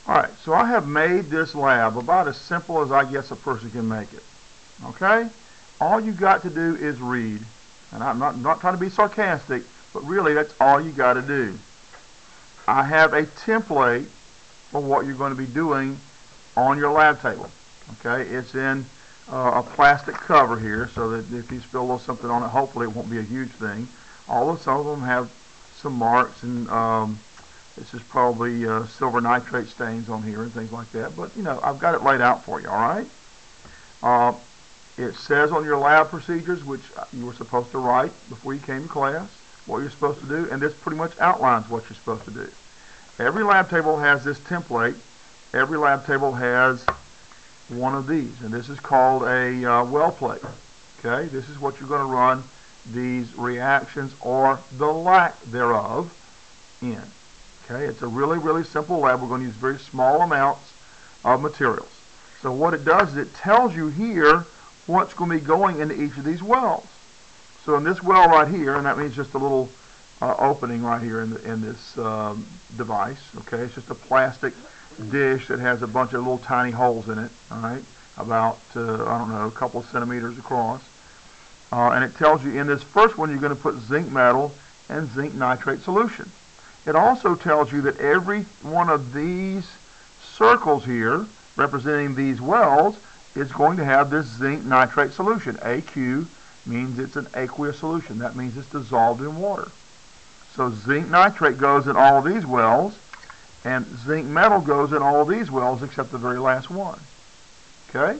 Alright, so I have made this lab about as simple as I guess a person can make it. Okay? All you got to do is read. And I'm not trying to be sarcastic, but really that's all you got to do. I have a template for what you're going to be doing on your lab table. Okay? It's in a plastic cover here so that if you spill a little something on it, hopefully it won't be a huge thing. Although some of them have some marks and this is probably silver nitrate stains on here and things like that. But, you know, I've got it laid out for you, all right? It says on your lab procedures, which you were supposed to write before you came to class, what you're supposed to do, and this pretty much outlines what you're supposed to do. Every lab table has this template. Every lab table has one of these, and this is called a well plate. Okay, this is what you're going to run these reactions or the lack thereof in. Okay, it's a really, really simple lab. We're going to use very small amounts of materials. So what it does is it tells you here what's going to be going into each of these wells. So in this well right here, and that means just a little opening right here in this device. Okay, it's just a plastic dish that has a bunch of little tiny holes in it. All right, about I don't know, a couple of centimeters across. And it tells you in this first one you're going to put zinc metal and zinc nitrate solution. It also tells you that every one of these circles here representing these wells is going to have this zinc nitrate solution. AQ means it's an aqueous solution. That means it's dissolved in water. So zinc nitrate goes in all of these wells, and zinc metal goes in all of these wells except the very last one. Okay?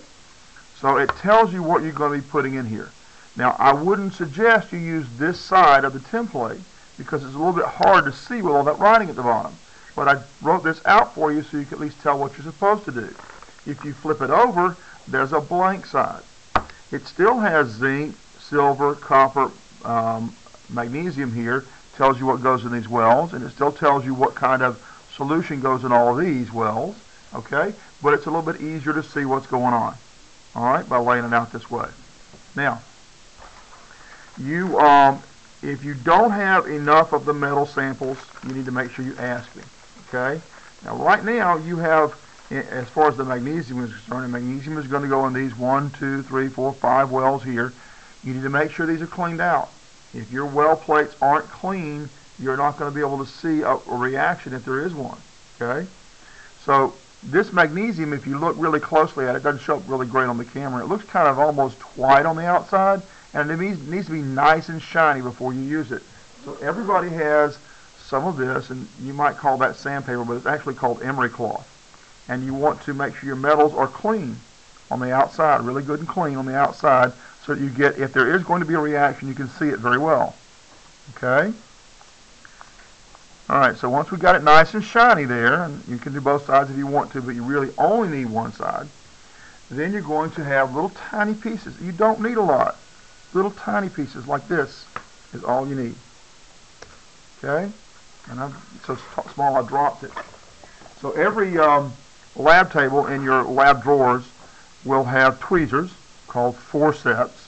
So it tells you what you're going to be putting in here. Now, I wouldn't suggest you use this side of the template because it's a little bit hard to see with all that writing at the bottom. But I wrote this out for you so you can at least tell what you're supposed to do. If you flip it over, there's a blank side. It still has zinc, silver, copper, magnesium here. Tells you what goes in these wells, and it still tells you what kind of solution goes in all of these wells. Okay? But it's a little bit easier to see what's going on. All right? By laying it out this way. Now, if you don't have enough of the metal samples, you need to make sure you ask me. Okay? Now, right now, you have, as far as the magnesium is concerned, and magnesium is going to go in these 1, 2, 3, 4, 5 wells here. You need to make sure these are cleaned out. If your well plates aren't clean, you're not going to be able to see a reaction if there is one. Okay? So, this magnesium, if you look really closely at it, doesn't show up really great on the camera. It looks kind of almost white on the outside, and it needs to be nice and shiny before you use it. So everybody has some of this, and you might call that sandpaper, but it's actually called emery cloth. And you want to make sure your metals are clean on the outside, really good and clean on the outside, so that you get, if there is going to be a reaction, you can see it very well. Okay? Alright, so once we got it nice and shiny there, and you can do both sides if you want to, but you really only need one side, then you're going to have little tiny pieces. You don't need a lot. Little tiny pieces like this is all you need. Okay? And it's so small I dropped it. So every lab table in your lab drawers will have tweezers called forceps.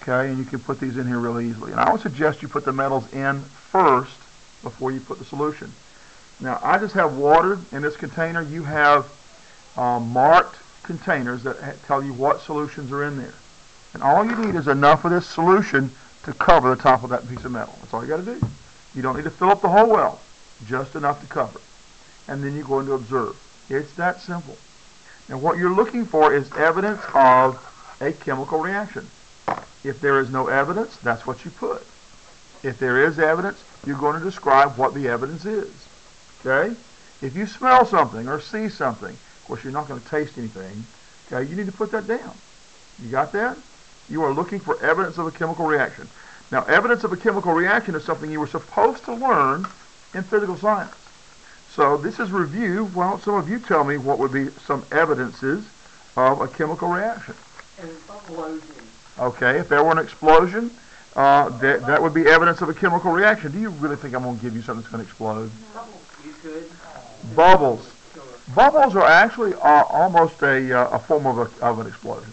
Okay? And you can put these in here really easily. And I would suggest you put the metals in first before you put the solution. Now, I just have water in this container. You have marked containers that tell you what solutions are in there. And all you need is enough of this solution to cover the top of that piece of metal. That's all you got to do. You don't need to fill up the whole well, just enough to cover it. And then you're going to observe. It's that simple. Now what you're looking for is evidence of a chemical reaction. If there is no evidence, that's what you put. If there is evidence, you're going to describe what the evidence is. Okay? If you smell something or see something, of course you're not going to taste anything, okay, you need to put that down. You got that? You are looking for evidence of a chemical reaction. Now, evidence of a chemical reaction is something you were supposed to learn in physical science. So this is review. Why don't some of you tell me what would be some evidences of a chemical reaction? An explosion. Okay, if there were an explosion, that would be evidence of a chemical reaction. Do you really think I'm going to give you something that's going to explode? Bubbles. You could. Bubbles. Sure. Bubbles are actually almost a form of an explosion.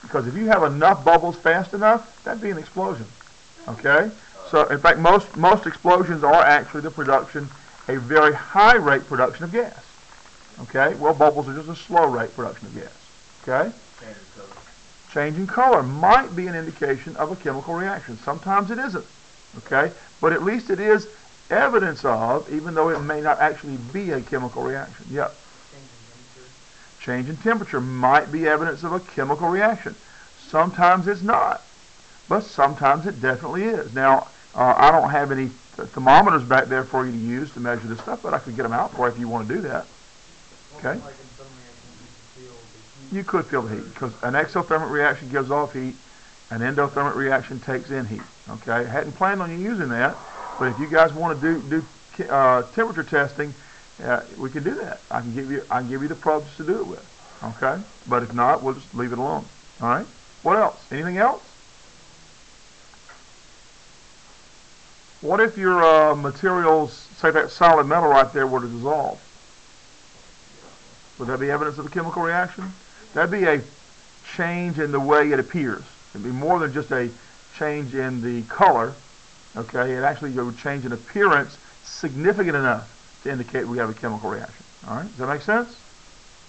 Because if you have enough bubbles fast enough, that'd be an explosion. Okay? So, in fact, most explosions are actually the production, a very high rate production of gas. Okay? Well, bubbles are just a slow rate production of gas. Okay? Change in color. Change in color might be an indication of a chemical reaction. Sometimes it isn't. Okay? But at least it is evidence of, even though it may not actually be a chemical reaction. Yep. Change in temperature might be evidence of a chemical reaction. Sometimes it's not, but sometimes it definitely is. Now, I don't have any thermometers back there for you to use to measure this stuff, but I could get them out for you if you want to do that. Okay? You could feel the heat, because an exothermic reaction gives off heat, an endothermic reaction takes in heat. Okay? I hadn't planned on you using that, but if you guys want to do temperature testing, we can do that. I can give you the probes to do it with. Okay? But if not, we'll just leave it alone. All right? What else? Anything else? What if your materials, say that solid metal right there, were to dissolve? Would that be evidence of a chemical reaction? That'd be a change in the way it appears. It'd be more than just a change in the color. Okay? It actually would change in appearance significant enough to indicate we have a chemical reaction. All right? Does that make sense?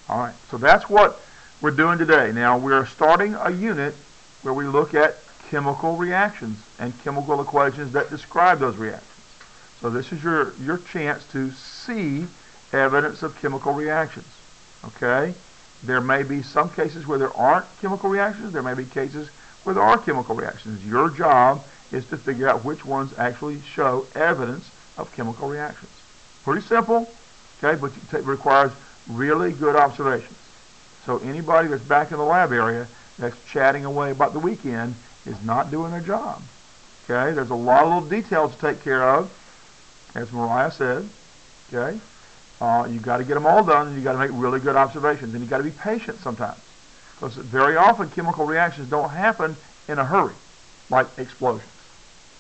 All right. So that's what we're doing today. Now, we're starting a unit where we look at chemical reactions and chemical equations that describe those reactions. So this is your chance to see evidence of chemical reactions. Okay? There may be some cases where there aren't chemical reactions. There may be cases where there are chemical reactions. Your job is to figure out which ones actually show evidence of chemical reactions. Pretty simple, okay, but it requires really good observations. So anybody that's back in the lab area that's chatting away about the weekend is not doing their job. Okay, there's a lot of little details to take care of, as Mariah said. Okay, you've got to get them all done, and you've got to make really good observations, and you've got to be patient sometimes, because very often chemical reactions don't happen in a hurry, like explosions.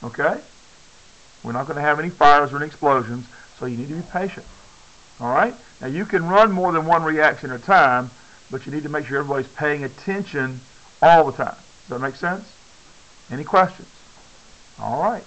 Okay, we're not going to have any fires or any explosions, so you need to be patient. All right, now you can run more than one reaction at a time, but you need to make sure everybody's paying attention all the time. Does that make sense? Any questions? All right.